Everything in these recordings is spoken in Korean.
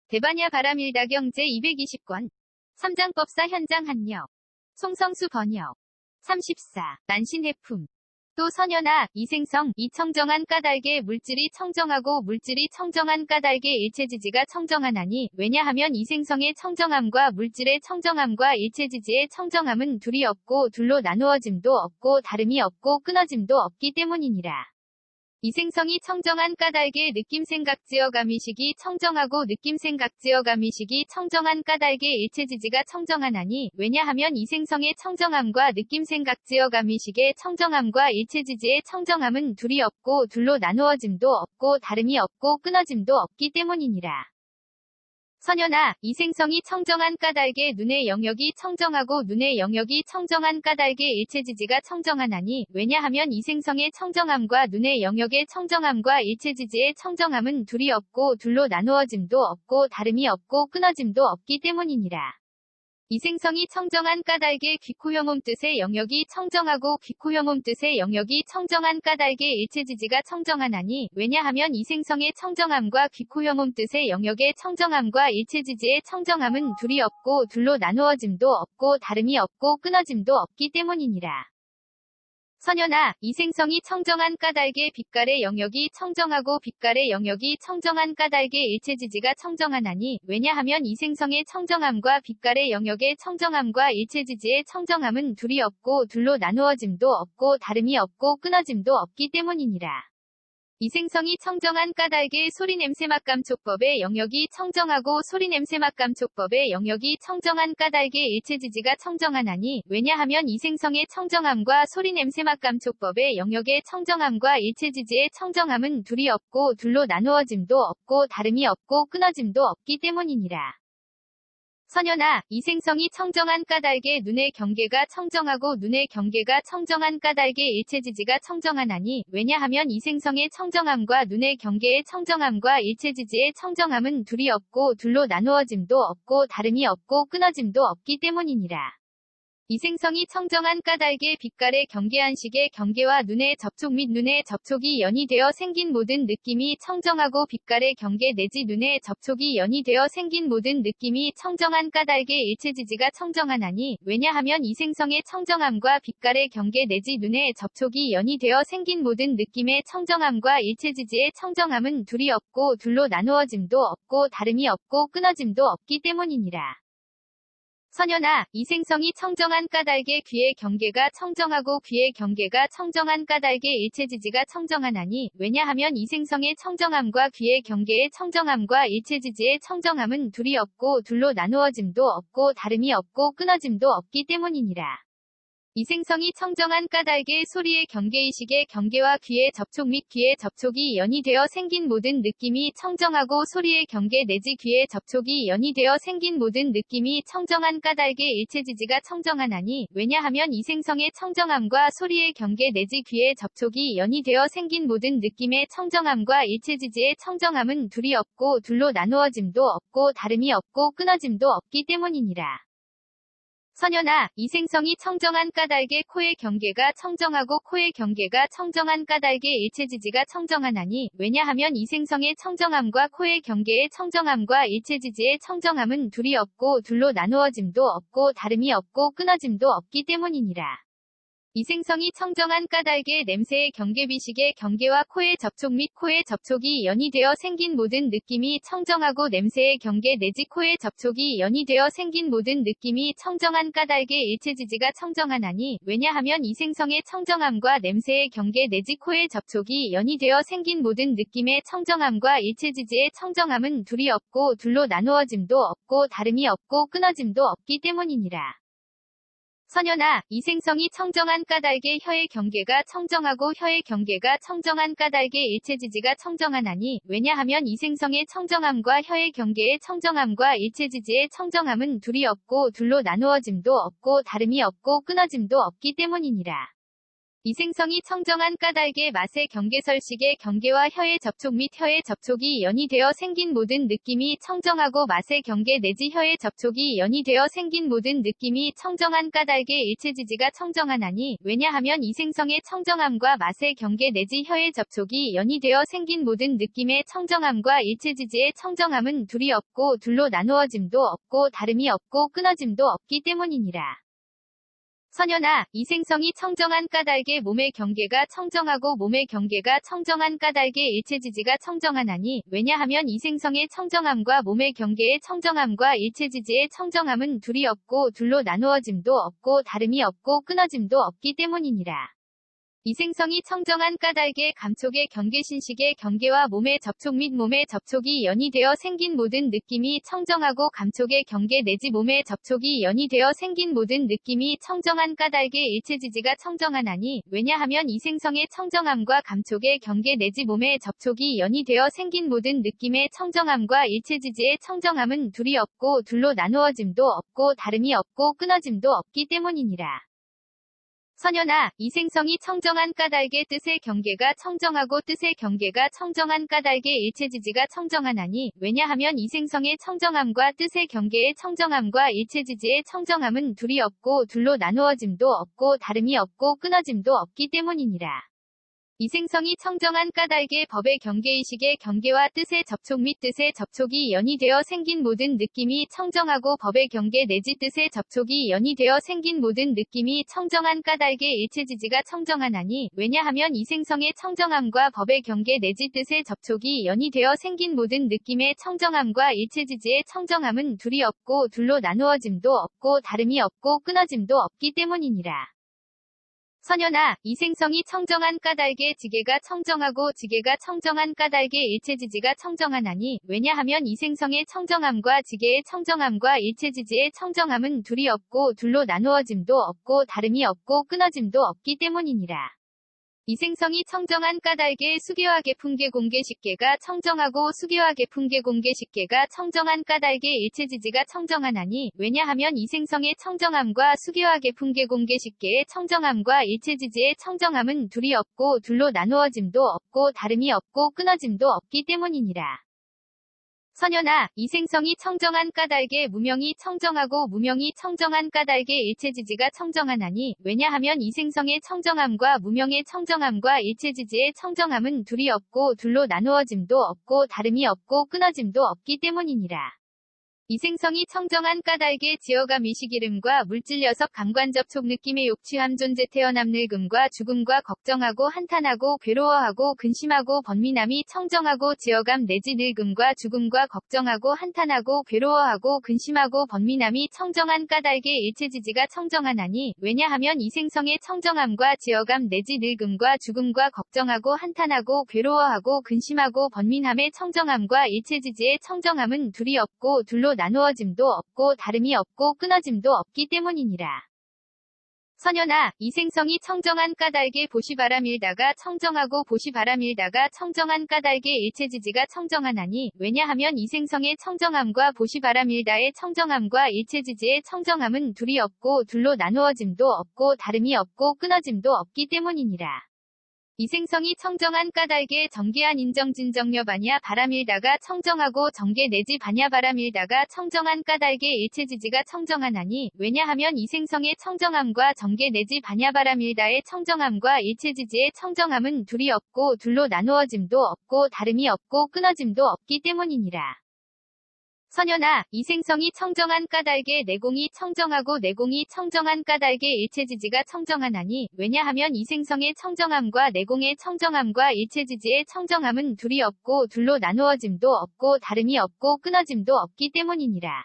대반야 바람일다경 제220권. 삼장법사 현장 한역. 송성수 번역. 34. 난신해품. 또 선연아, 이생성, 이청정한 까닭에 물질이 청정하고 물질이 청정한 까닭에 일체지지가 청정하나니, 왜냐하면 이생성의 청정함과 물질의 청정함과 일체지지의 청정함은 둘이 없고 둘로 나누어짐도 없고 다름이 없고 끊어짐도 없기 때문이니라. 이생성이 청정한 까닭에 느낌생각지어감이식이 청정하고 느낌생각지어감이식이 청정한 까닭에 일체지지가 청정하나니, 왜냐하면 이생성의 청정함과 느낌생각지어감이식의 청정함과 일체지지의 청정함은 둘이 없고 둘로 나누어짐도 없고 다름이 없고 끊어짐도 없기 때문이니라. 선연아, 이생성이 청정한 까닭에 눈의 영역이 청정하고 눈의 영역이 청정한 까닭에 일체지지가 청정하나니, 왜냐하면 이생성의 청정함과 눈의 영역의 청정함과 일체지지의 청정함은 둘이 없고 둘로 나누어짐도 없고 다름이 없고 끊어짐도 없기 때문이니라. 이생성이 청정한 까닭에 귀코혐음 뜻의 영역이 청정하고 귀코혐음 뜻의 영역이 청정한 까닭에 일체지지가 청정하나니, 왜냐하면 이생성의 청정함과 귀코혐음 뜻의 영역의 청정함과 일체지지의 청정함은 둘이 없고 둘로 나누어짐도 없고 다름이 없고 끊어짐도 없기 때문이니라. 선연아, 이생성이 청정한 까닭에 빛깔의 영역이 청정하고 빛깔의 영역이 청정한 까닭에 일체지지가 청정하나니, 왜냐하면 이생성의 청정함과 빛깔의 영역의 청정함과 일체지지의 청정함은 둘이 없고 둘로 나누어짐도 없고 다름이 없고 끊어짐도 없기 때문이니라. 이생성이 청정한 까닭에 소리냄새맛감촉법의 영역이 청정하고 소리냄새맛감촉법의 영역이 청정한 까닭에 일체지지가 청정하나니, 왜냐하면 이생성의 청정함과 소리냄새맛감촉법의 영역의 청정함과 일체지지의 청정함은 둘이 없고 둘로 나누어짐도 없고 다름이 없고 끊어짐도 없기 때문이니라. 선연아, 이생성이 청정한 까닭에 눈의 경계가 청정하고 눈의 경계가 청정한 까닭에 일체지지가 청정하나니, 왜냐하면 이생성의 청정함과 눈의 경계의 청정함과 일체지지의 청정함은 둘이 없고 둘로 나누어짐도 없고 다름이 없고 끊어짐도 없기 때문이니라. 이생성이 청정한 까닭에 빛깔의 경계한식의 경계와 눈의 접촉 및 눈의 접촉이 연이되어 생긴 모든 느낌이 청정하고 빛깔의 경계 내지 눈의 접촉이 연이되어 생긴 모든 느낌이 청정한 까닭에 일체지지가 청정하나니, 왜냐하면 이생성의 청정함과 빛깔의 경계 내지 눈의 접촉이 연이되어 생긴 모든 느낌의 청정함과 일체지지의 청정함은 둘이 없고 둘로 나누어짐도 없고 다름이 없고 끊어짐도 없기 때문이니라. 선연아, 이생성이 청정한 까닭에 귀의 경계가 청정하고 귀의 경계가 청정한 까닭에 일체지지가 청정하나니, 왜냐하면 이생성의 청정함과 귀의 경계의 청정함과 일체지지의 청정함은 둘이 없고 둘로 나누어짐도 없고 다름이 없고 끊어짐도 없기 때문이니라. 이생성이 청정한 까닭에 소리의 경계의식의 경계와 귀의 접촉 및 귀의 접촉이 연이되어 생긴 모든 느낌이 청정하고 소리의 경계 내지 귀의 접촉이 연이되어 생긴 모든 느낌이 청정한 까닭에 일체지지가 청정하나니, 왜냐하면 이생성의 청정함과 소리의 경계 내지 귀의 접촉이 연이되어 생긴 모든 느낌의 청정함과 일체지지의 청정함은 둘이 없고 둘로 나누어짐도 없고 다름이 없고 끊어짐도 없기 때문이니라. 선연아, 이생성이 청정한 까닭에 코의 경계가 청정하고 코의 경계가 청정한 까닭에 일체지지가 청정하나니, 왜냐하면 이생성의 청정함과 코의 경계의 청정함과 일체지지의 청정함은 둘이 없고 둘로 나누어짐도 없고 다름이 없고 끊어짐도 없기 때문이니라. 이생성이 청정한 까닭에 냄새의 경계비식의 경계와 코의 접촉 및 코의 접촉이 연이되어 생긴 모든 느낌이 청정하고 냄새의 경계 내지 코의 접촉이 연이되어 생긴 모든 느낌이 청정한 까닭에 일체지지가 청정하나니, 왜냐하면 이생성의 청정함과 냄새의 경계 내지 코의 접촉이 연이되어 생긴 모든 느낌의 청정함과 일체지지의 청정함은 둘이 없고 둘로 나누어짐도 없고 다름이 없고 끊어짐도 없기 때문이니라. 선연아, 이생성이 청정한 까닭에 혀의 경계가 청정하고 혀의 경계가 청정한 까닭에 일체지지가 청정하나니, 왜냐하면 이생성의 청정함과 혀의 경계의 청정함과 일체지지의 청정함은 둘이 없고 둘로 나누어짐도 없고 다름이 없고 끊어짐도 없기 때문이니라. 이생성이 청정한 까닭의 맛의 경계설식의 경계와 혀의 접촉 및 혀의 접촉이 연이되어 생긴 모든 느낌이 청정하고 맛의 경계 내지 혀의 접촉이 연이되어 생긴 모든 느낌이 청정한 까닭의 일체지지가 청정하나니 왜냐하면 이생성의 청정함과 맛의 경계 내지 혀의 접촉이 연이되어 생긴 모든 느낌의 청정함과 일체지지의 청정함은 둘이 없고 둘로 나누어짐도 없고 다름이 없고 끊어짐도 없기 때문이니라. 선현아, 이생성이 청정한 까닭의 몸의 경계가 청정하고 몸의 경계가 청정한 까닭의 일체지지가 청정하나니 왜냐하면 이생성의 청정함과 몸의 경계의 청정함과 일체지지의 청정함은 둘이 없고 둘로 나누어짐도 없고 다름이 없고 끊어짐도 없기 때문이니라. 이생성이 청정한 까닭의 감촉의 경계신식의 경계와 몸의 접촉 및 몸의 접촉이 연이되어 생긴 모든 느낌이 청정하고 감촉의 경계 내지 몸의 접촉이 연이되어 생긴 모든 느낌이 청정한 까닭의 일체지지가 청정하나니 왜냐하면 이생성의 청정함과 감촉의 경계 내지 몸의 접촉이 연이되어 생긴 모든 느낌의 청정함과 일체지지의 청정함은 둘이 없고 둘로 나누어짐도 없고 다름이 없고 끊어짐도 없기 때문이니라. 선현아, 이생성이 청정한 까닭의 뜻의 경계가 청정하고 뜻의 경계가 청정한 까닭의 일체지지가 청정하나니 왜냐하면 이생성의 청정함과 뜻의 경계의 청정함과 일체지지의 청정함은 둘이 없고 둘로 나누어짐도 없고 다름이 없고 끊어짐도 없기 때문이니라. 이생성이 청정한 까닭의 법의 경계의식의 경계와 뜻의 접촉 및 뜻의 접촉이 연이되어 생긴 모든 느낌이 청정하고 법의 경계 내지 뜻의 접촉이 연이되어 생긴 모든 느낌이 청정한 까닭의 일체지지가 청정하나니 왜냐하면 이생성의 청정함과 법의 경계 내지 뜻의 접촉이 연이되어 생긴 모든 느낌의 청정함과 일체지지의 청정함은 둘이 없고 둘로 나누어짐도 없고 다름이 없고 끊어짐도 없기 때문이니라. 선현아, 이생성이 청정한 까닭의 지계가 청정하고 지계가 청정한 까닭의 일체지지가 청정하나니 왜냐하면 이생성의 청정함과 지계의 청정함과 일체지지의 청정함은 둘이 없고 둘로 나누어짐도 없고 다름이 없고 끊어짐도 없기 때문이니라. 이생성이 청정한 까닭의 수계와 개품계 공계식계가 청정하고 수계와 개품계 공계식계가 청정한 까닭의 일체지지가 청정하나니 왜냐하면 이생성의 청정함과 수계와 개품계 공계식계의 청정함과 일체지지의 청정함은 둘이 없고 둘로 나누어짐도 없고 다름이 없고 끊어짐도 없기 때문이니라. 선현아, 이생성이 청정한 까닭의 무명이 청정하고 무명이 청정한 까닭의 일체지지가 청정하나니 왜냐하면 이생성의 청정함과 무명의 청정함과 일체지지의 청정함은 둘이 없고 둘로 나누어짐도 없고 다름이 없고 끊어짐도 없기 때문이니라. 이생성이 청정한 까닭의 지어감 이식이름과 물질 녀석 감관 접촉 느낌의 욕취함 존재 태어남 늙음과 죽음과 걱정하고 한탄하고 괴로워하고 근심하고 번민함이 청정하고 지어감 내지 늙음과 죽음과 걱정하고 한탄하고 괴로워하고 근심하고 번민함이 청정한 까닭의 일체지지가 청정하나니 왜냐하면 이생성의 청정함과 지어감 내지 늙음과 죽음과 걱정하고 한탄하고 괴로워하고 근심하고 번민함의 청정함과 일체지지의 청정함은 둘이 없고 둘로 나누어짐도 없고 다름이 없고 끊어짐도 없기 때문이니라. 선현아, 이생성이 청정한 까닭의 보시바람일다가 청정하고 보시바람일다가 청정한 까닭의 일체지지가 청정하나니 왜냐하면 이생성의 청정함과 보시바람일다의 청정함과 일체지지의 청정함은 둘이 없고 둘로 나누어짐도 없고 다름이 없고 끊어짐도 없기 때문이니라. 이생성이 청정한 까닭의 정계한 인정진정녀 반야 바람일다가 청정하고 정계 내지 반야 바람일다가 청정한 까닭의 일체지지가 청정하나니 왜냐하면 이생성의 청정함과 정계 내지 반야 바람일다의 청정함과 일체지지의 청정함은 둘이 없고 둘로 나누어짐도 없고 다름이 없고 끊어짐도 없기 때문이니라. 선현아, 이생성이 청정한 까닭의 내공이 청정하고 내공이 청정한 까닭의 일체지지가 청정하나니 왜냐하면 이생성의 청정함과 내공의 청정함과 일체지지의 청정함은 둘이 없고 둘로 나누어짐도 없고 다름이 없고 끊어짐도 없기 때문이니라.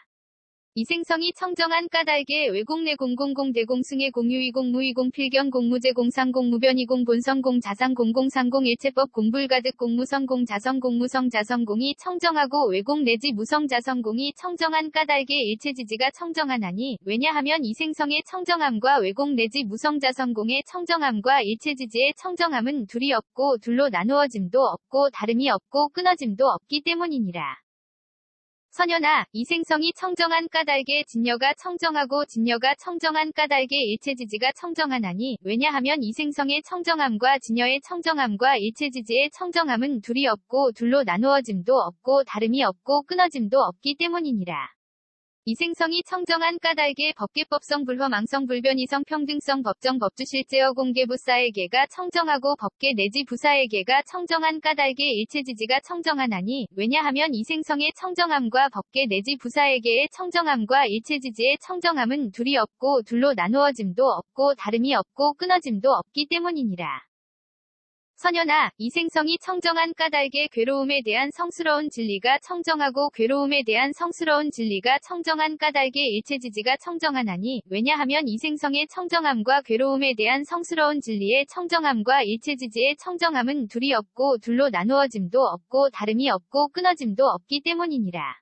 이생성이 청정한 까닭의 외공내공 공공대공승의 공유이공 무이공 필경 공무제 공상 공무변 이공 본성 공자상 공공상공 일체법 공불가득 공무성 공자성 공무성 자성공이 청정하고 외공 내지 무성 자성공이 청정한 까닭의 일체지지가 청정하나니 왜냐하면 이생성의 청정함과 외공 내지 무성 자성공의 청정함과 일체지지의 청정함은 둘이 없고 둘로 나누어짐도 없고 다름이 없고 끊어짐도 없기 때문이니라. 선연아, 이생성이 청정한 까닭에 진여가 청정하고 진여가 청정한 까닭에 일체지지가 청정하나니, 왜냐하면 이생성의 청정함과 진여의 청정함과 일체지지의 청정함은 둘이 없고 둘로 나누어짐도 없고 다름이 없고 끊어짐도 없기 때문이니라. 이생성이 청정한 까닭에 법계법성 불허망성 불변이성 평등성 법정 법주실제어 공개부사에게가 청정하고 법계 내지 부사에게가 청정한 까닭에 일체지지가 청정하나니, 왜냐하면 이생성의 청정함과 법계 내지 부사에게의 청정함과 일체지지의 청정함은 둘이 없고 둘로 나누어짐도 없고 다름이 없고 끊어짐도 없기 때문이니라. 선연아, 이생성이 청정한 까닭에 괴로움에 대한 성스러운 진리가 청정하고 괴로움에 대한 성스러운 진리가 청정한 까닭에 일체지지가 청정하나니, 왜냐하면 이생성의 청정함과 괴로움에 대한 성스러운 진리의 청정함과 일체지지의 청정함은 둘이 없고 둘로 나누어짐도 없고 다름이 없고 끊어짐도 없기 때문이니라.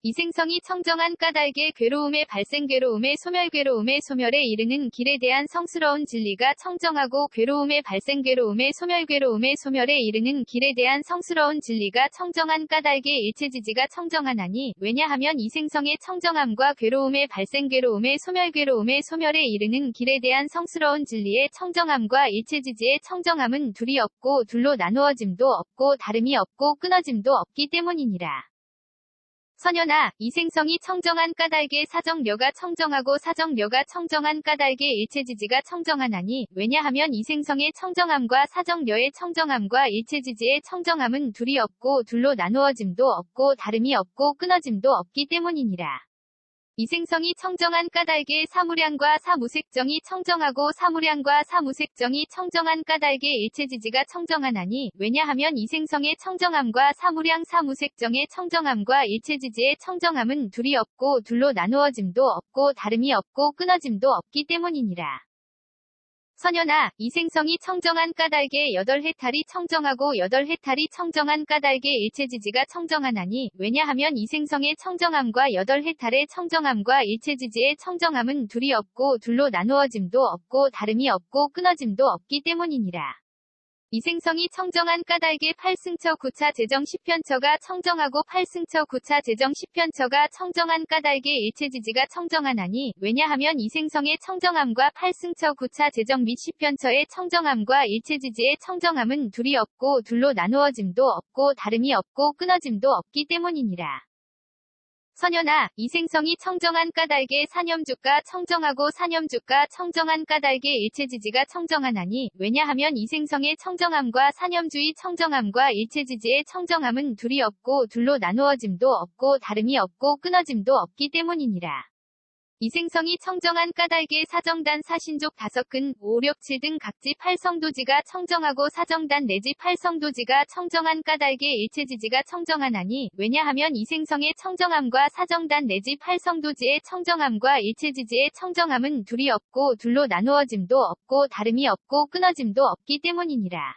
이생성이 청정한 까닭에 괴로움의 발생 괴로움의 소멸 괴로움의 소멸에 이르는 길에 대한 성스러운 진리가 청정하고 괴로움의 발생 괴로움의 소멸 괴로움의 소멸에 이르는 길에 대한 성스러운 진리가 청정한 까닭에 일체지지가 청정하나니, 왜냐하면 이생성의 청정함과 괴로움의 발생 괴로움의 소멸 괴로움의 소멸에 이르는 길에 대한 성스러운 진리의 청정함과 일체지지의 청정함은 둘이 없고 둘로 나누어짐도 없고 다름이 없고 끊어짐도 없기 때문이니라. 선연아, 이생성이 청정한 까닭에 사정려가 청정하고 사정려가 청정한 까닭에 일체지지가 청정하나니, 왜냐하면 이생성의 청정함과 사정려의 청정함과 일체지지의 청정함은 둘이 없고 둘로 나누어짐도 없고 다름이 없고 끊어짐도 없기 때문이니라. 이생성이 청정한 까닭에 사무량과 사무색정이 청정하고 사무량과 사무색정이 청정한 까닭에 일체지지가 청정하나니, 왜냐하면 이생성의 청정함과 사무량 사무색정의 청정함과 일체지지의 청정함은 둘이 없고 둘로 나누어짐도 없고 다름이 없고 끊어짐도 없기 때문이니라. 선연아, 이생성이 청정한 까닭에 여덟 해탈이 청정하고 여덟 해탈이 청정한 까닭에 일체지지가 청정하나니, 왜냐하면 이생성의 청정함과 여덟 해탈의 청정함과 일체지지의 청정함은 둘이 없고 둘로 나누어짐도 없고 다름이 없고 끊어짐도 없기 때문이니라. 이생성이 청정한 까닭에 8승처 9차 제정 10편처가 청정하고 8승처 9차 제정 10편처가 청정한 까닭에 일체지지가 청정하나니, 왜냐하면 이생성의 청정함과 8승처 9차 제정 및 10편처의 청정함과 일체지지의 청정함은 둘이 없고 둘로 나누어짐도 없고 다름이 없고 끊어짐도 없기 때문이니라. 선연아, 이생성이 청정한 까닭에 사념주가 청정하고 사념주가 청정한 까닭에 일체지지가 청정하나니, 왜냐하면 이생성의 청정함과 사념주의 청정함과 일체지지의 청정함은 둘이 없고 둘로 나누어짐도 없고 다름이 없고 끊어짐도 없기 때문이니라. 이생성이 청정한 까닭에 사정단 사신족 5근 5, 6, 7 등 각지 8성도지가 청정하고 사정단 내지 8성도지가 청정한 까닭에 일체지지가 청정하나니, 왜냐하면 이생성의 청정함과 사정단 내지 8성도지의 청정함과 일체지지의 청정함은 둘이 없고 둘로 나누어짐도 없고 다름이 없고 끊어짐도 없기 때문이니라.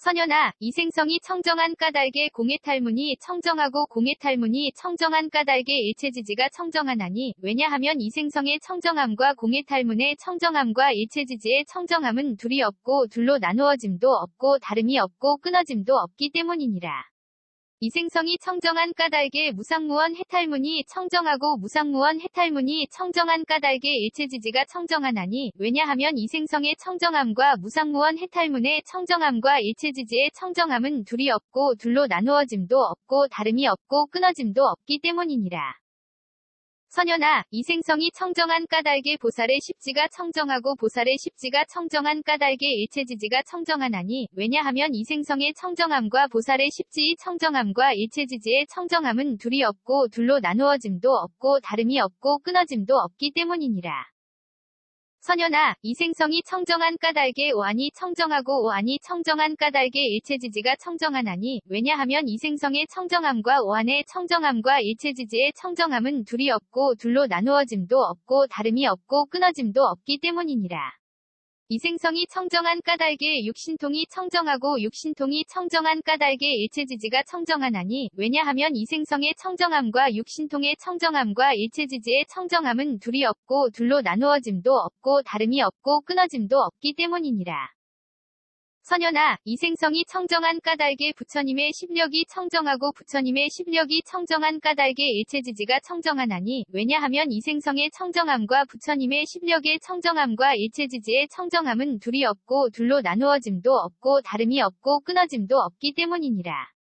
선연아, 이생성이 청정한 까닭에 공해탈문이 청정하고 공해탈문이 청정한 까닭에 일체지지가 청정하나니, 왜냐하면 이생성의 청정함과 공해탈문의 청정함과 일체지지의 청정함은 둘이 없고 둘로 나누어짐도 없고 다름이 없고 끊어짐도 없기 때문이니라. 이생성이 청정한 까닭에 무상무원 해탈문이 청정하고 무상무원 해탈문이 청정한 까닭에 일체지지가 청정하나니, 왜냐하면 이생성의 청정함과 무상무원 해탈문의 청정함과 일체지지의 청정함은 둘이 없고 둘로 나누어짐도 없고 다름이 없고 끊어짐도 없기 때문이니라. 선연아, 이생성이 청정한 까닭에 보살의 십지가 청정하고 보살의 십지가 청정한 까닭에 일체지지가 청정하나니, 왜냐하면 이생성의 청정함과 보살의 십지의 청정함과 일체지지의 청정함은 둘이 없고 둘로 나누어짐도 없고 다름이 없고 끊어짐도 없기 때문이니라. 선연아, 이생성이 청정한 까닭에 오한이 청정하고 오한이 청정한 까닭에 일체지지가 청정하나니, 왜냐하면 이생성의 청정함과 오한의 청정함과 일체지지의 청정함은 둘이 없고 둘로 나누어짐도 없고 다름이 없고 끊어짐도 없기 때문이니라. 이생성이 청정한 까닭에 육신통이 청정하고 육신통이 청정한 까닭에 일체지지가 청정하나니, 왜냐하면 이생성의 청정함과 육신통의 청정함과 일체지지의 청정함은 둘이 없고 둘로 나누어짐도 없고 다름이 없고 끊어짐도 없기 때문이니라. 선연아, 이생성이 청정한 까닭에 부처님의 십력이 청정하고 부처님의 십력이 청정한 까닭에 일체지지가 청정하나니, 왜냐하면 이생성의 청정함과 부처님의 십력의 청정함과 일체지지의 청정함은 둘이 없고 둘로 나누어짐도 없고 다름이 없고 끊어짐도 없기 때문이니라.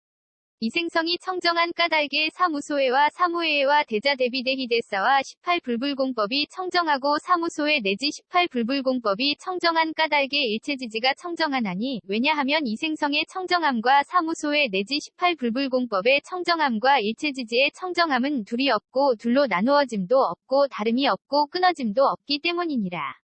이생성이 청정한 까닭에 사무소회와 사무회와 대자대비대희대사와 18불불공법이 청정하고 사무소회 내지 18불불공법이 청정한 까닭에 일체지지가 청정하나니, 왜냐하면 이생성의 청정함과 사무소회 내지 18불불공법의 청정함과 일체지지의 청정함은 둘이 없고 둘로 나누어짐도 없고 다름이 없고 끊어짐도 없기 때문이니라.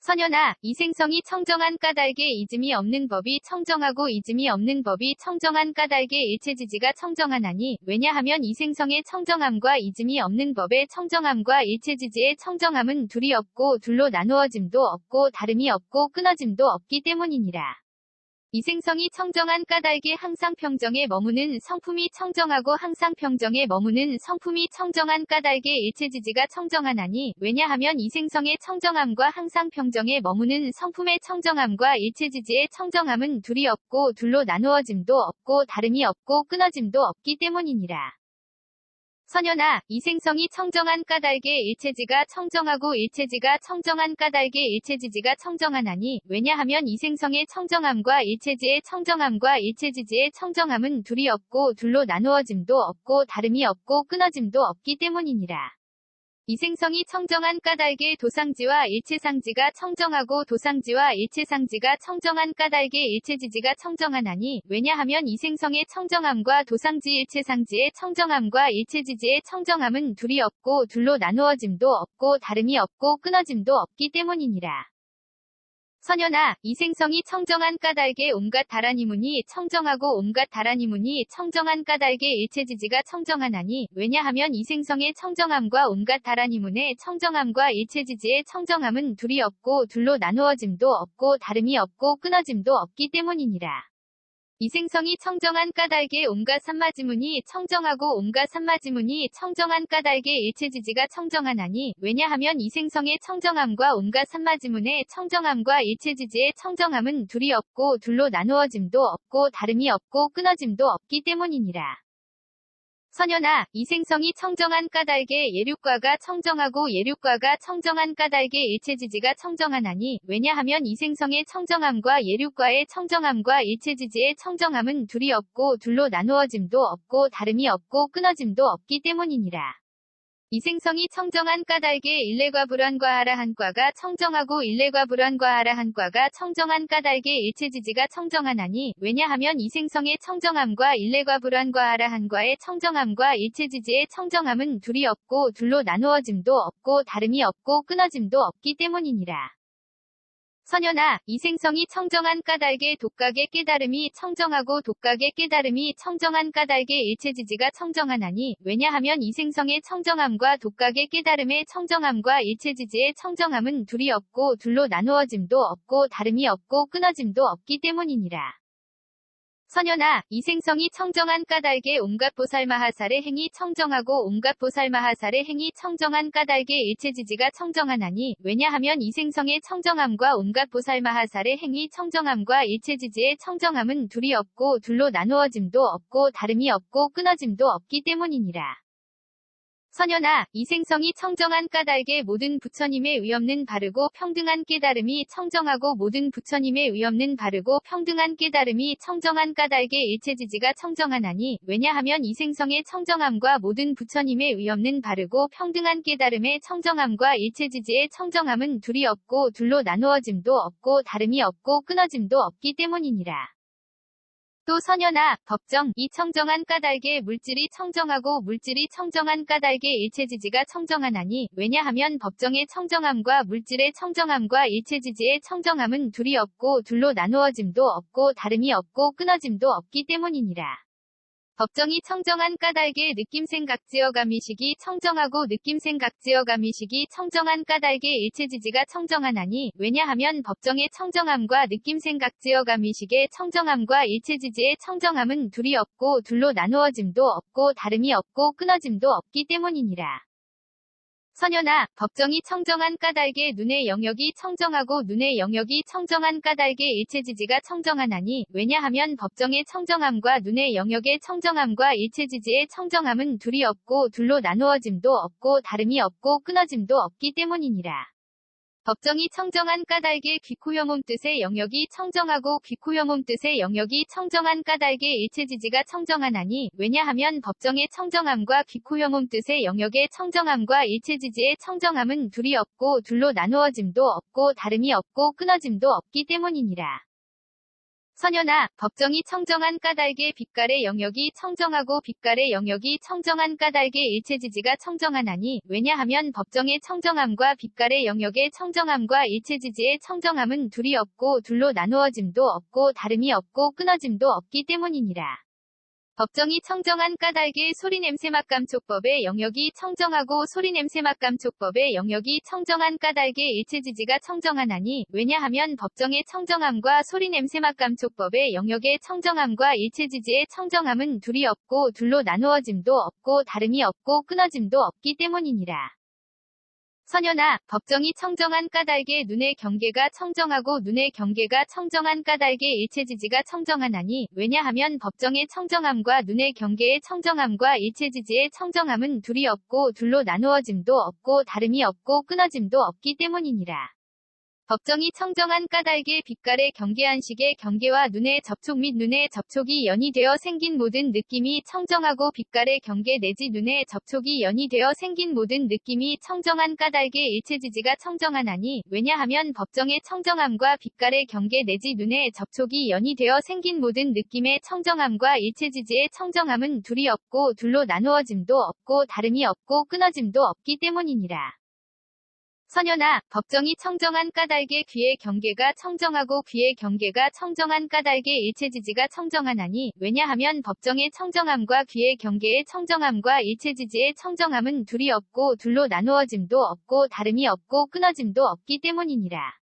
선연아, 이생성이 청정한 까닭에 이즘이 없는 법이 청정하고 이즘이 없는 법이 청정한 까닭에 일체지지가 청정하나니, 왜냐하면 이생성의 청정함과 이즘이 없는 법의 청정함과 일체지지의 청정함은 둘이 없고 둘로 나누어짐도 없고 다름이 없고 끊어짐도 없기 때문이니라. 이생성이 청정한 까닭에 항상 평정에 머무는 성품이 청정하고 항상 평정에 머무는 성품이 청정한 까닭에 일체지지가 청정하나니, 왜냐하면 이생성의 청정함과 항상 평정에 머무는 성품의 청정함과 일체지지의 청정함은 둘이 없고 둘로 나누어짐도 없고 다름이 없고 끊어짐도 없기 때문이니라. 선연아, 이생성이 청정한 까닭에 일체지가 청정하고 일체지가 청정한 까닭에 일체지지가 청정하나니, 왜냐하면 이생성의 청정함과 일체지의 청정함과 일체지지의 청정함은 둘이 없고 둘로 나누어짐도 없고 다름이 없고 끊어짐도 없기 때문이니라. 이생성이 청정한 까닭에 도상지와 일체상지가 청정하고 도상지와 일체상지가 청정한 까닭에 일체지지가 청정하나니, 왜냐하면 이생성의 청정함과 도상지 일체상지의 청정함과 일체지지의 청정함은 둘이 없고 둘로 나누어짐도 없고 다름이 없고 끊어짐도 없기 때문이니라. 선연아, 이생성이 청정한 까닭에 온갖 다라니문이 청정하고 온갖 다라니문이 청정한 까닭에 일체지지가 청정하나니, 왜냐하면 이생성의 청정함과 온갖 다라니문의 청정함과 일체지지의 청정함은 둘이 없고 둘로 나누어짐도 없고 다름이 없고 끊어짐도 없기 때문이니라. 이생성이 청정한 까닭에 온갖 삼마지문이 청정하고 온갖 삼마지문이 청정한 까닭에 일체지지가 청정하나니, 왜냐하면 이생성의 청정함과 온갖 삼마지문의 청정함과 일체지지의 청정함은 둘이 없고 둘로 나누어짐도 없고 다름이 없고 끊어짐도 없기 때문이니라. 선연아, 이생성이 청정한 까닭에 예륙과가 청정하고 예륙과가 청정한 까닭에 일체지지가 청정하나니, 왜냐하면 이생성의 청정함과 예륙과의 청정함과 일체지지의 청정함은 둘이 없고 둘로 나누어짐도 없고 다름이 없고 끊어짐도 없기 때문이니라. 이생성이 청정한 까닭에 일례과 불환과하라 한과가 청정하고 일례과 불환과하라 한과가 청정한 까닭에 일체지지가 청정하나니, 왜냐하면 이생성의 청정함과 일례과 불환과하라 한과의 청정함과 일체지지의 청정함은 둘이 없고 둘로 나누어짐도 없고 다름이 없고 끊어짐도 없기 때문이니라. 선연아, 이생성이 청정한 까닭에 독각의 깨달음이 청정하고 독각의 깨달음이 청정한 까닭에 일체지지가 청정하나니, 왜냐하면 이생성의 청정함과 독각의 깨달음의 청정함과 일체지지의 청정함은 둘이 없고 둘로 나누어짐도 없고 다름이 없고 끊어짐도 없기 때문이니라. 선연아, 이생성이 청정한 까닭에 온갖 보살마하살의 행위 청정하고 온갖 보살마하살의 행위 청정한 까닭에 일체지지가 청정하나니, 왜냐하면 이생성의 청정함과 온갖 보살마하살의 행위 청정함과 일체지지의 청정함은 둘이 없고 둘로 나누어짐도 없고 다름이 없고 끊어짐도 없기 때문이니라. 선연아, 이생성이 청정한 까닭에 모든 부처님의 의없는 바르고 평등한 깨달음이 청정하고 모든 부처님의 의없는 바르고 평등한 깨달음이 청정한 까닭에 일체지지가 청정하나니, 왜냐하면 이생성의 청정함과 모든 부처님의 의없는 바르고 평등한 깨달음의 청정함과 일체지지의 청정함은 둘이 없고 둘로 나누어짐도 없고 다름이 없고 끊어짐도 없기 때문이니라. 또 선연아, 법정이 청정한 까닭에 물질이 청정하고 물질이 청정한 까닭에 일체지지가 청정하나니, 왜냐하면 법정의 청정함과 물질의 청정함과 일체지지의 청정함은 둘이 없고 둘로 나누어짐도 없고 다름이 없고 끊어짐도 없기 때문이니라. 법정이 청정한 까닭에 느낌생각지어감이식이 청정하고 느낌생각지어감이식이 청정한 까닭에 일체지지가 청정하나니, 왜냐하면 법정의 청정함과 느낌생각지어감이식의 청정함과 일체지지의 청정함은 둘이 없고 둘로 나누어짐도 없고 다름이 없고 끊어짐도 없기 때문이니라. 선현아, 법정이 청정한 까닭에 눈의 영역이 청정하고 눈의 영역이 청정한 까닭에 일체지지가 청정하나니, 왜냐하면 법정의 청정함과 눈의 영역의 청정함과 일체지지의 청정함은 둘이 없고 둘로 나누어짐도 없고 다름이 없고 끊어짐도 없기 때문이니라. 법정이 청정한 까닭에 귀코여 몸뜻의 영역이 청정하고 귀코여 몸뜻의 영역이 청정한 까닭에 일체지지가 청정하나니, 왜냐하면 법정의 청정함과 귀코여 몸뜻의 영역의 청정함과 일체지지의 청정함은 둘이 없고 둘로 나누어짐도 없고 다름이 없고 끊어짐도 없기 때문이니라. 선현아, 법정이 청정한 까닭에 빛깔의 영역이 청정하고 빛깔의 영역이 청정한 까닭에 일체지지가 청정하나니, 왜냐하면 법정의 청정함과 빛깔의 영역의 청정함과 일체지지의 청정함은 둘이 없고 둘로 나누어짐도 없고 다름이 없고 끊어짐도 없기 때문이니라. 법정이 청정한 까닭에 소리냄새맛감촉법의 영역이 청정하고 소리냄새맛감촉법의 영역이 청정한 까닭에 일체지지가 청정하나니, 왜냐하면 법정의 청정함과 소리냄새맛감촉법의 영역의 청정함과 일체지지의 청정함은 둘이 없고 둘로 나누어짐도 없고 다름이 없고 끊어짐도 없기 때문이니라. 선현아, 법정이 청정한 까닭에 눈의 경계가 청정하고 눈의 경계가 청정한 까닭에 일체지지가 청정하나니, 왜냐하면 법정의 청정함과 눈의 경계의 청정함과 일체지지의 청정함은 둘이 없고 둘로 나누어짐도 없고 다름이 없고 끊어짐도 없기 때문이니라. 법정이 청정한 까닭에 빛깔의 경계안식의 경계와 눈의 접촉 및 눈의 접촉이 연이되어 생긴 모든 느낌이 청정하고 빛깔의 경계 내지 눈의 접촉이 연이되어 생긴 모든 느낌이 청정한 까닭에 일체지지가 청정하나니, 왜냐하면 법정의 청정함과 빛깔의 경계 내지 눈의 접촉이 연이되어 생긴 모든 느낌의 청정함과 일체지지의 청정함은 둘이 없고 둘로 나누어짐도 없고 다름이 없고 끊어짐도 없기 때문이니라. 선현아, 법정이 청정한 까닭에 귀의 경계가 청정하고 귀의 경계가 청정한 까닭에 일체지지가 청정하나니, 왜냐하면 법정의 청정함과 귀의 경계의 청정함과 일체지지의 청정함은 둘이 없고 둘로 나누어짐도 없고 다름이 없고 끊어짐도 없기 때문이니라.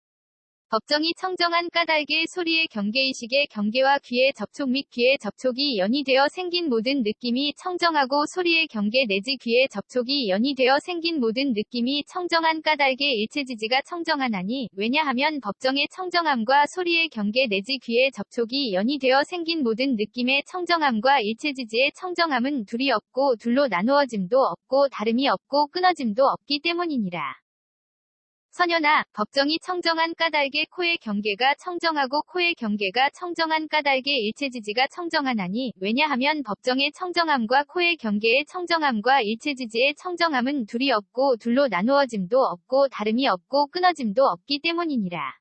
법정이 청정한 까닭에 소리의 경계의식의 경계와 귀의 접촉 및 귀의 접촉이 연이되어 생긴 모든 느낌이 청정하고 소리의 경계 내지 귀의 접촉이 연이되어 생긴 모든 느낌이 청정한 까닭에 일체지지가 청정하나니, 왜냐하면 법정의 청정함과 소리의 경계 내지 귀의 접촉이 연이되어 생긴 모든 느낌의 청정함과 일체지지의 청정함은 둘이 없고 둘로 나누어짐도 없고 다름이 없고 끊어짐도 없기 때문이니라. 선현아, 법정이 청정한 까닭에 코의 경계가 청정하고 코의 경계가 청정한 까닭에 일체지지가 청정하나니, 왜냐하면 법정의 청정함과 코의 경계의 청정함과 일체지지의 청정함은 둘이 없고 둘로 나누어짐도 없고 다름이 없고 끊어짐도 없기 때문이니라.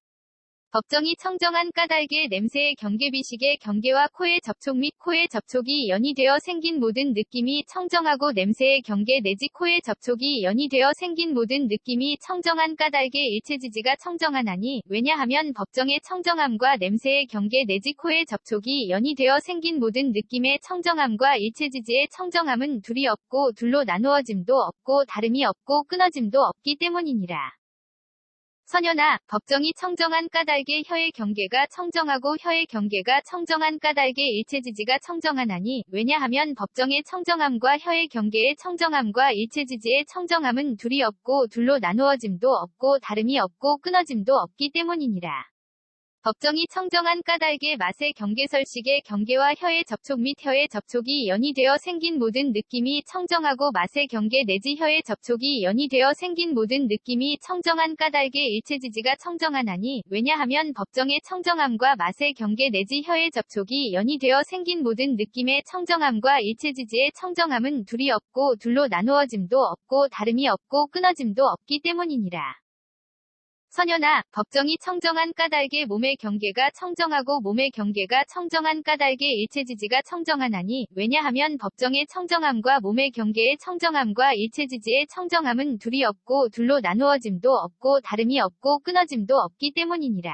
법정이 청정한 까닭에 냄새의 경계비식의 경계와 코의 접촉 및 코의 접촉이 연이되어 생긴 모든 느낌이 청정하고 냄새의 경계 내지 코의 접촉이 연이되어 생긴 모든 느낌이 청정한 까닭에 일체지지가 청정하나니, 왜냐하면 법정의 청정함과 냄새의 경계 내지 코의 접촉이 연이되어 생긴 모든 느낌의 청정함과 일체지지의 청정함은 둘이 없고 둘로 나누어짐도 없고 다름이 없고 끊어짐도 없기 때문이니라. 선현아, 법정이 청정한 까닭에 혀의 경계가 청정하고 혀의 경계가 청정한 까닭에 일체지지가 청정하나니, 왜냐하면 법정의 청정함과 혀의 경계의 청정함과 일체지지의 청정함은 둘이 없고 둘로 나누어짐도 없고 다름이 없고 끊어짐도 없기 때문이니라. 법정이 청정한 까닭에 맛의 경계설식의 경계와 혀의 접촉 및 혀의 접촉이 연이되어 생긴 모든 느낌이 청정하고 맛의 경계 내지 혀의 접촉이 연이되어 생긴 모든 느낌이 청정한 까닭에 일체지지가 청정하나니, 왜냐하면 법정의 청정함과 맛의 경계 내지 혀의 접촉이 연이되어 생긴 모든 느낌의 청정함과 일체지지의 청정함은 둘이 없고 둘로 나누어짐도 없고 다름이 없고 끊어짐도 없기 때문이니라. 선현아, 법정이 청정한 까닭에 몸의 경계가 청정하고 몸의 경계가 청정한 까닭에 일체지지가 청정하나니, 왜냐하면 법정의 청정함과 몸의 경계의 청정함과 일체지지의 청정함은 둘이 없고 둘로 나누어짐도 없고 다름이 없고 끊어짐도 없기 때문이니라.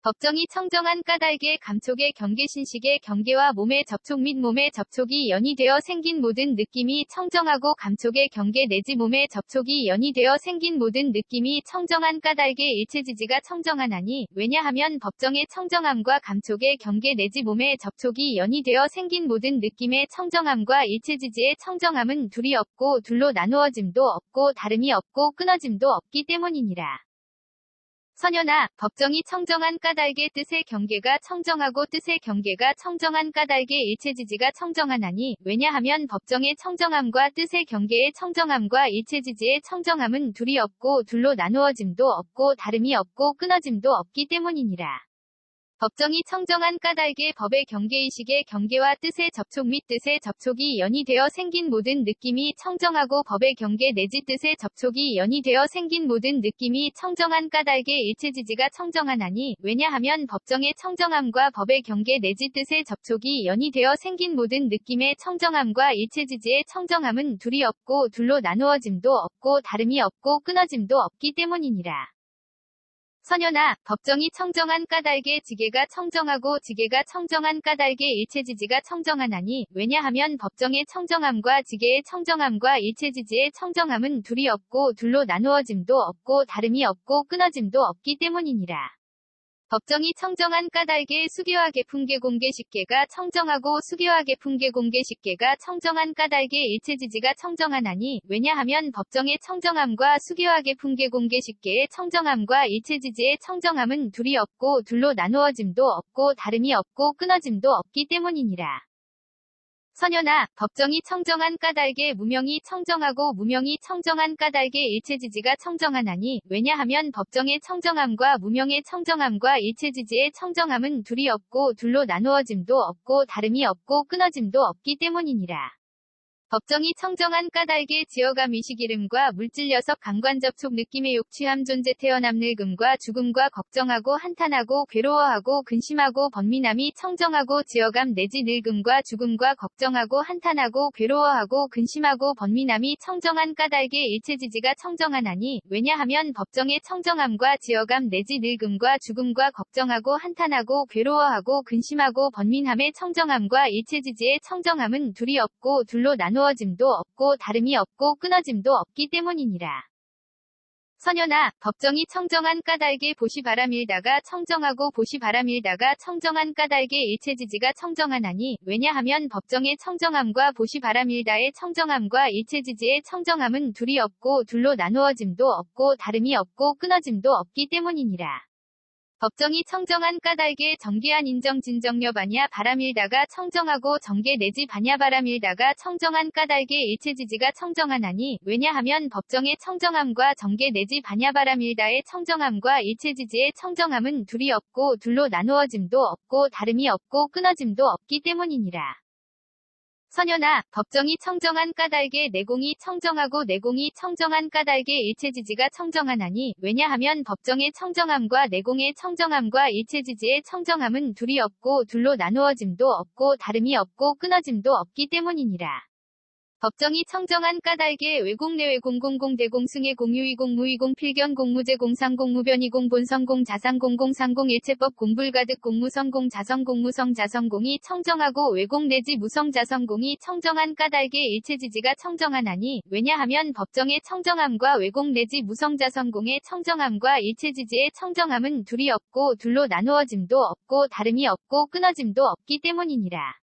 법정이 청정한 까닭의 감촉의 경계 신식의 경계와 몸의 접촉 및 몸의 접촉이 연이되어 생긴 모든 느낌이 청정하고 감촉의 경계 내지 몸의 접촉이 연이되어 생긴 모든 느낌이 청정한 까닭의 일체지지가 청정하나니 왜냐하면 법정의 청정함과 감촉의 경계 내지 몸의 접촉이 연이되어 생긴 모든 느낌의 청정함과 일체지지의 청정함은 둘이 없고 둘로 나누어짐도 없고 다름이 없고 끊어짐도 없기 때문이니라. 선연아, 법정이 청정한 까닭의 뜻의 경계가 청정하고 뜻의 경계가 청정한 까닭의 일체지지가 청정하나니 왜냐하면 법정의 청정함과 뜻의 경계의 청정함과 일체지지의 청정함은 둘이 없고 둘로 나누어짐도 없고 다름이 없고 끊어짐도 없기 때문이니라. 법정이 청정한 까닭의 법의 경계의식의 경계와 뜻의 접촉 및 뜻의 접촉이 연이되어 생긴 모든 느낌이 청정하고 법의 경계 내지 뜻의 접촉이 연이되어 생긴 모든 느낌이 청정한 까닭의 일체지지가 청정하나니 왜냐하면 법정의 청정함과 법의 경계 내지 뜻의 접촉이 연이되어 생긴 모든 느낌의 청정함과 일체지지의 청정함은 둘이 없고 둘로 나누어짐도 없고 다름이 없고 끊어짐도 없기 때문이니라. 선연아, 법정이 청정한 까닭의 지계가 청정하고 지계가 청정한 까닭의 일체지지가 청정하나니 왜냐하면 법정의 청정함과 지계의 청정함과 일체지지의 청정함은 둘이 없고 둘로 나누어짐도 없고 다름이 없고 끊어짐도 없기 때문이니라. 법정이 청정한 까닭의 수계와 계품계 공계식계가 청정하고 수계와 계품계 공계식계가 청정한 까닭의 일체지지가 청정하나니 왜냐하면 법정의 청정함과 수계와 계품계 공계식계의 청정함과 일체지지의 청정함은 둘이 없고 둘로 나누어짐도 없고 다름이 없고 끊어짐도 없기 때문이니라. 선연아, 법정이 청정한 까닭의 무명이 청정하고 무명이 청정한 까닭의 일체지지가 청정하나니 왜냐하면 법정의 청정함과 무명의 청정함과 일체지지의 청정함은 둘이 없고 둘로 나누어짐도 없고 다름이 없고 끊어짐도 없기 때문이니라. 법정이 청정한 까닭의 지어감 의식 이름과 물질 녀석 강관 접촉 느낌의 욕취함 존재 태어남 늙음과 죽음과 걱정하고 한탄하고 괴로워하고 근심하고 번민함이 청정하고 지어감 내지 늙음과 죽음과 걱정하고 한탄하고 괴로워하고 근심하고 번민함이 청정한 까닭의 일체지지가 청정하나니 왜냐하면 법정의 청정함과 지어감 내지 늙음과 죽음과 걱정하고 한탄하고 괴로워하고 근심하고 번민함의 청정함과 일체지지의 청정함은 둘이 없고 둘로 나누어짐도 없고 다름이 없고 끊어짐도 없기 때문이니라. 선연아, 법정이 청정한 까닭의 보시바람일다가 청정하고 보시바람일다가 청정한 까닭의 일체지지가 청정하나니 왜냐하면 법정의 청정함과 보시바람일다의 청정함과 일체지지의 청정함은 둘이 없고 둘로 나누어짐도 없고 다름이 없고 끊어짐도 없기 때문이니라. 법정이 청정한 까닭의 정기한 인정 진정녀 반야 바람일다가 청정하고 정계 내지 반야 바람일다가 청정한 까닭의 일체지지가 청정하나니 왜냐하면 법정의 청정함과 정계 내지 반야 바람일다의 청정함과 일체지지의 청정함은 둘이 없고 둘로 나누어짐도 없고 다름이 없고 끊어짐도 없기 때문이니라. 선연아, 법정이 청정한 까닭의 내공이 청정하고 내공이 청정한 까닭의 일체지지가 청정하나니 왜냐하면 법정의 청정함과 내공의 청정함과 일체지지의 청정함은 둘이 없고 둘로 나누어짐도 없고 다름이 없고 끊어짐도 없기 때문이니라. 법정이 청정한 까닭의 외공 내외공 공공 대공승의 공유이공 무이공 필견 공무제 공상 공무변이공 본성공 자상공 공상공 일체법 공불가득 공무성공 자성공 무성자성공이 청정하고 외공 내지 무성자성공이 청정한 까닭의 일체지지가 청정하나니 왜냐하면 법정의 청정함과 외공 내지 무성자성공의 청정함과 일체지지의 청정함은 둘이 없고 둘로 나누어짐도 없고 다름이 없고 끊어짐도 없기 때문이니라.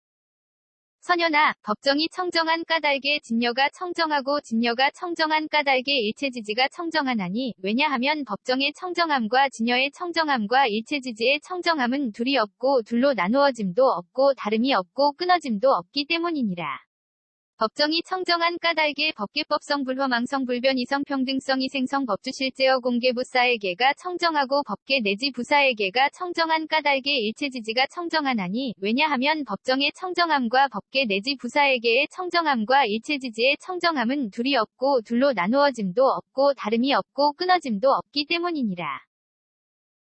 선연아, 법정이 청정한 까닭의 진여가 청정하고 진여가 청정한 까닭의 일체지지가 청정하나니 왜냐하면 법정의 청정함과 진여의 청정함과 일체지지의 청정함은 둘이 없고 둘로 나누어짐도 없고 다름이 없고 끊어짐도 없기 때문이니라. 법정이 청정한 까닭의 법계법성 불허망성 불변 이성 평등성 이생성 법주 실제어 공개 부사에게가 청정하고 법계 내지 부사에게가 청정한 까닭의 일체지지가 청정하나니 왜냐하면 법정의 청정함과 법계 내지 부사에게의 청정함과 일체지지의 청정함은 둘이 없고 둘로 나누어짐도 없고 다름이 없고 끊어짐도 없기 때문이니라.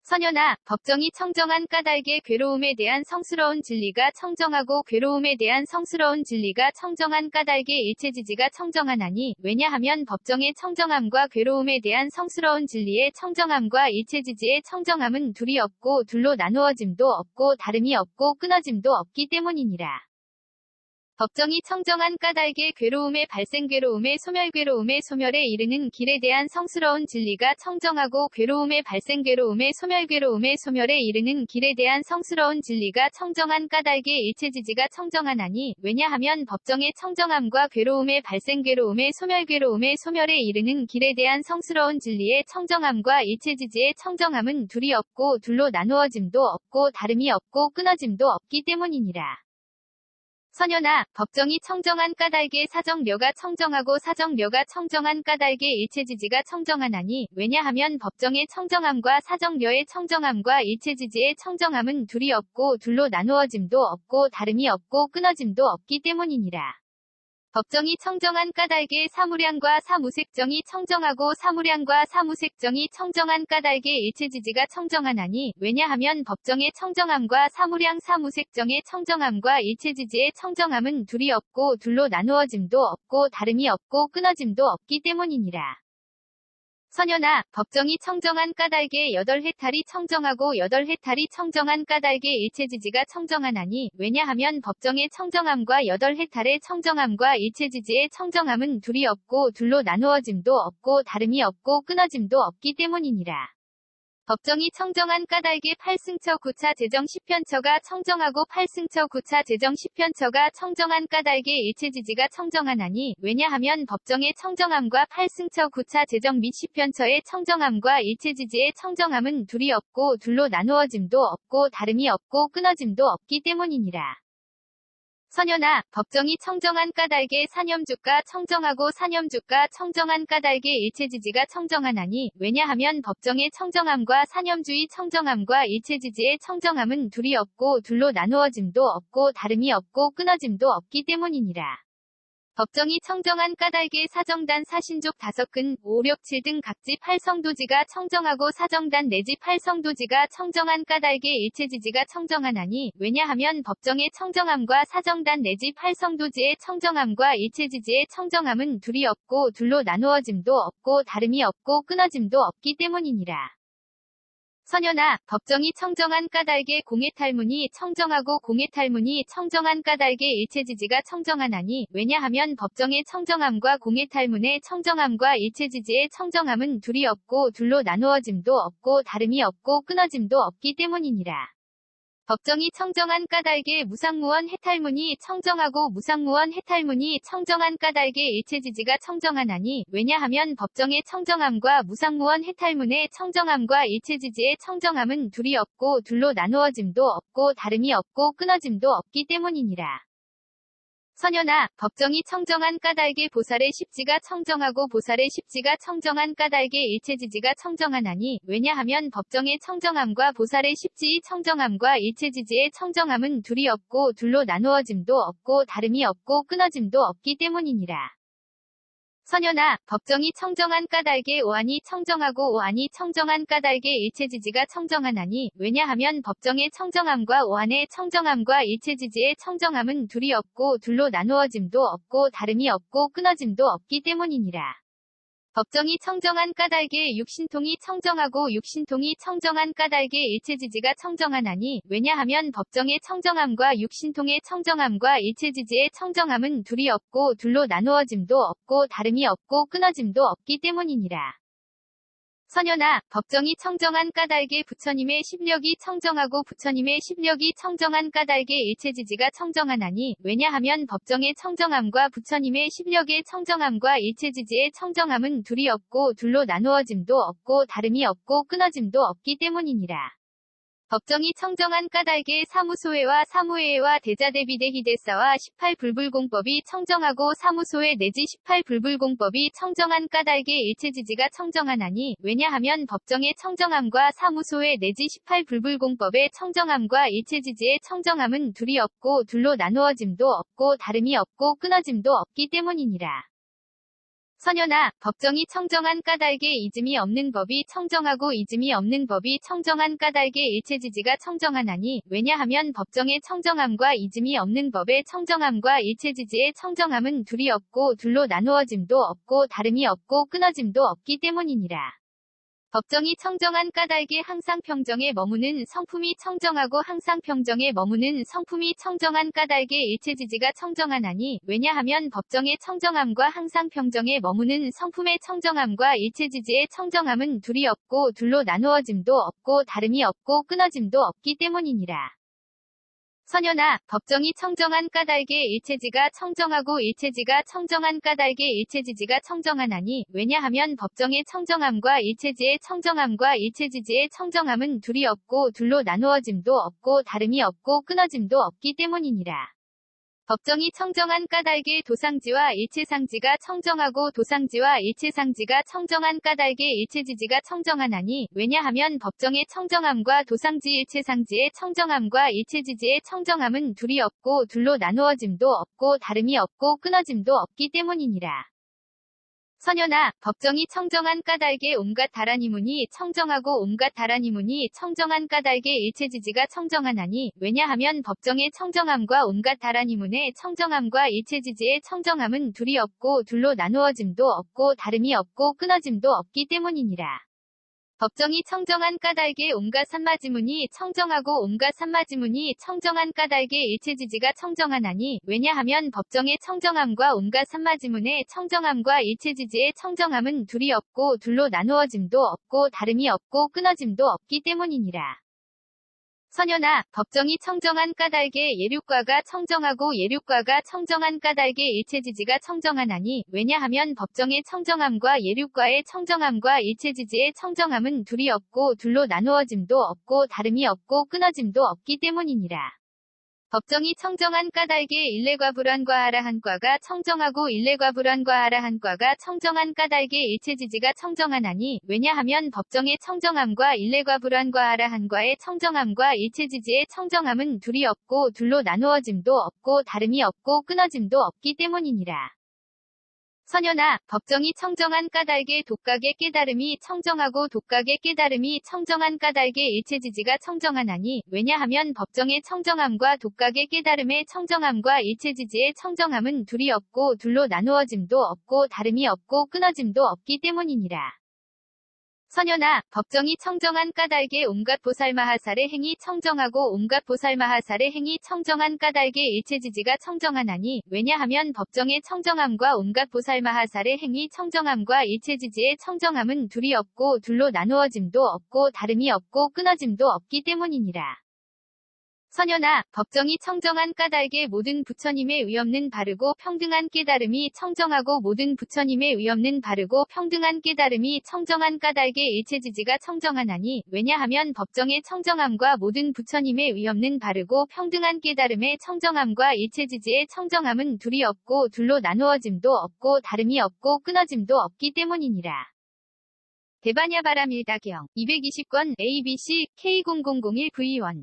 선연아, 법정이 청정한 까닭의 괴로움에 대한 성스러운 진리가 청정하고 괴로움에 대한 성스러운 진리가 청정한 까닭의 일체지지가 청정하나니 왜냐하면 법정의 청정함과 괴로움에 대한 성스러운 진리의 청정함과 일체지지의 청정함은 둘이 없고 둘로 나누어짐도 없고 다름이 없고 끊어짐도 없기 때문이니라. 법정이 청정한 까닭의 괴로움의 발생 괴로움의 소멸 괴로움의 소멸에 이르는 길에 대한 성스러운 진리가 청정하고 괴로움의 발생 괴로움의 소멸 괴로움의 소멸에 이르는 길에 대한 성스러운 진리가 청정한 까닭의 일체지지가 청정하나니 왜냐하면 법정의 청정함과 괴로움의 발생 괴로움의 소멸 괴로움의 소멸에 이르는 길에 대한 성스러운 진리의 청정함과 일체지지의 청정함은 둘이 없고 둘로 나누어짐도 없고 다름이 없고 끊어짐도 없기 때문이니라. 선연아, 법정이 청정한 까닭의 사정료가 청정하고 사정료가 청정한 까닭의 일체지지가 청정하나니 왜냐하면 법정의 청정함과 사정료의 청정함과 일체지지의 청정함은 둘이 없고 둘로 나누어짐도 없고 다름이 없고 끊어짐도 없기 때문이니라. 법정이 청정한 까닭의 사무량과 사무색정이 청정하고 사무량과 사무색정이 청정한 까닭의 일체지지가 청정하나니 왜냐하면 법정의 청정함과 사무량 사무색정의 청정함과 일체지지의 청정함은 둘이 없고 둘로 나누어짐도 없고 다름이 없고 끊어짐도 없기 때문이니라. 선연아, 법정이 청정한 까닭의 8해탈이 청정하고 8해탈이 청정한 까닭의 일체지지가 청정하나니 왜냐하면 법정의 청정함과 8해탈의 청정함과 일체지지의 청정함은 둘이 없고 둘로 나누어짐도 없고 다름이 없고 끊어짐도 없기 때문이니라. 법정이 청정한 까닭의 8승처 9차 제정 10편처가 청정하고 8승처 9차 제정 10편처가 청정한 까닭의 일체지지가 청정하나니 왜냐하면 법정의 청정함과 8승처 9차 제정 및 10편처의 청정함과 일체지지의 청정함은 둘이 없고 둘로 나누어짐도 없고 다름이 없고 끊어짐도 없기 때문이니라. 선연아, 법정이 청정한 까닭의 사념주가 청정하고 사념주가 청정한 까닭의 일체지지가 청정하나니 왜냐하면 법정의 청정함과 사념주의 청정함과 일체지지의 청정함은 둘이 없고 둘로 나누어짐도 없고 다름이 없고 끊어짐도 없기 때문이니라. 법정이 청정한 까닭의 사정단 사신족 5근 5, 6, 7 등 각지 8성도지가 청정하고 사정단 내지 8성도지가 청정한 까닭의 일체지지가 청정하나니 왜냐하면 법정의 청정함과 사정단 내지 8성도지의 청정함과 일체지지의 청정함은 둘이 없고 둘로 나누어짐도 없고 다름이 없고 끊어짐도 없기 때문이니라. 선연아, 법정이 청정한 까닭의 공해탈문이 청정하고 공해탈문이 청정한 까닭의 일체지지가 청정하나니 왜냐하면 법정의 청정함과 공해탈문의 청정함과 일체지지의 청정함은 둘이 없고 둘로 나누어짐도 없고 다름이 없고 끊어짐도 없기 때문이니라. 법정이 청정한 까닭의 무상무원 해탈문이 청정하고 무상무원 해탈문이 청정한 까닭의 일체지지가 청정하나니 왜냐하면 법정의 청정함과 무상무원 해탈문의 청정함과 일체지지의 청정함은 둘이 없고 둘로 나누어짐도 없고 다름이 없고 끊어짐도 없기 때문이니라. 선연아, 법정이 청정한 까닭의 보살의 십지가 청정하고 보살의 십지가 청정한 까닭의 일체지지가 청정하나니 왜냐하면 법정의 청정함과 보살의 십지의 청정함과 일체지지의 청정함은 둘이 없고 둘로 나누어짐도 없고 다름이 없고 끊어짐도 없기 때문이니라. 선연아, 법정이 청정한 까닭의 오한이 청정하고 오한이 청정한 까닭의 일체지지가 청정하나니 왜냐하면 법정의 청정함과 오한의 청정함과 일체지지의 청정함은 둘이 없고 둘로 나누어짐도 없고 다름이 없고 끊어짐도 없기 때문이니라. 법정이 청정한 까닭의 육신통이 청정하고 육신통이 청정한 까닭의 일체지지가 청정하나니 왜냐하면 법정의 청정함과 육신통의 청정함과 일체지지의 청정함은 둘이 없고 둘로 나누어짐도 없고 다름이 없고 끊어짐도 없기 때문이니라. 선연아, 법정이 청정한 까닭의 부처님의 십력이 청정하고 부처님의 십력이 청정한 까닭의 일체지지가 청정하나니 왜냐하면 법정의 청정함과 부처님의 십력의 청정함과 일체지지의 청정함은 둘이 없고 둘로 나누어짐도 없고 다름이 없고 끊어짐도 없기 때문이니라. 법정이 청정한 까닭의 사무소회와 사무회와 대자대비대희대사와 18불불공법이 청정하고 사무소회 내지 18불불공법이 청정한 까닭의 일체지지가 청정하나니 왜냐하면 법정의 청정함과 사무소회 내지 18불불공법의 청정함과 일체지지의 청정함은 둘이 없고 둘로 나누어짐도 없고 다름이 없고 끊어짐도 없기 때문이니라. 선현아, 법정이 청정한 까닭에 이즘이 없는 법이 청정하고 이즘이 없는 법이 청정한 까닭에 일체지지가 청정하나니, 왜냐하면 법정의 청정함과 이즘이 없는 법의 청정함과 일체지지의 청정함은 둘이 없고 둘로 나누어짐도 없고 다름이 없고 끊어짐도 없기 때문이니라. 법정이 청정한 까닭에 항상 평정에 머무는 성품이 청정하고 항상 평정에 머무는 성품이 청정한 까닭에 일체지지가 청정하나니, 왜냐하면 법정의 청정함과 항상 평정에 머무는 성품의 청정함과 일체지지의 청정함은 둘이 없고 둘로 나누어짐도 없고 다름이 없고 끊어짐도 없기 때문이니라. 선현아, 법정이 청정한 까닭에 일체지가 청정하고 일체지가 청정한 까닭에 일체지지가 청정하나니, 왜냐하면 법정의 청정함과 일체지의 청정함과 일체지지의 청정함은 둘이 없고 둘로 나누어짐도 없고 다름이 없고 끊어짐도 없기 때문이니라. 법정이 청정한 까닭에 도상지와 일체상지가 청정하고 도상지와 일체상지가 청정한 까닭에 일체지지가 청정하나니, 왜냐하면 법정의 청정함과 도상지 일체상지의 청정함과 일체지지의 청정함은 둘이 없고 둘로 나누어짐도 없고 다름이 없고 끊어짐도 없기 때문이니라. 선현아, 법정이 청정한 까닭에 온갖 다라니문이 청정하고 온갖 다라니문이 청정한 까닭에 일체지지가 청정하나니, 왜냐하면 법정의 청정함과 온갖 다라니문의 청정함과 일체지지의 청정함은 둘이 없고 둘로 나누어짐도 없고 다름이 없고 끊어짐도 없기 때문이니라. 법정이 청정한 까닭에 온갖 산마지문이 청정하고 온갖 산마지문이 청정한 까닭에 일체지지가 청정하나니, 왜냐하면 법정의 청정함과 온갖 산마지문의 청정함과 일체지지의 청정함은 둘이 없고 둘로 나누어짐도 없고 다름이 없고 끊어짐도 없기 때문이니라. 선현아, 법정이 청정한 까닭에 예륙과가 청정하고 예륙과가 청정한 까닭에 일체지지가 청정하나니, 왜냐하면 법정의 청정함과 예륙과의 청정함과 일체지지의 청정함은 둘이 없고 둘로 나누어짐도 없고 다름이 없고 끊어짐도 없기 때문이니라. 법정이 청정한 까닭에 일례과 불환과 한과가 청정하고 일례과 불환과 한과가 청정한 까닭에 일체지지가 청정하나니, 왜냐하면 법정의 청정함과 일례과 불환과 한과의 청정함과 일체지지의 청정함은 둘이 없고 둘로 나누어짐도 없고 다름이 없고 끊어짐도 없기 때문이니라. 선현아, 법정이 청정한 까닭에 독각의 깨달음이 청정하고 독각의 깨달음이 청정한 까닭에 일체지지가 청정하나니, 왜냐하면 법정의 청정함과 독각의 깨달음의 청정함과 일체지지의 청정함은 둘이 없고 둘로 나누어짐도 없고 다름이 없고 끊어짐도 없기 때문이니라. 선현아, 법정이 청정한 까닭에 온갖 보살마하살의 행위 청정하고 온갖 보살마하살의 행위 청정한 까닭에 일체지지가 청정하나니, 왜냐하면 법정의 청정함과 온갖 보살마하살의 행위 청정함과 일체지지의 청정함은 둘이 없고 둘로 나누어짐도 없고 다름이 없고 끊어짐도 없기 때문이니라. 선현아, 법정이 청정한 까닭에 모든 부처님의 의없는 바르고 평등한 깨달음이 청정하고 모든 부처님의 의없는 바르고 평등한 깨달음이 청정한 까닭에 일체지지가 청정하나니, 왜냐하면 법정의 청정함과 모든 부처님의 의없는 바르고 평등한 깨달음의 청정함과 일체지지의 청정함은 둘이 없고 둘로 나누어짐도 없고 다름이 없고 끊어짐도 없기 때문이니라. 대바냐바람 1다경 220권 ABC K0001V1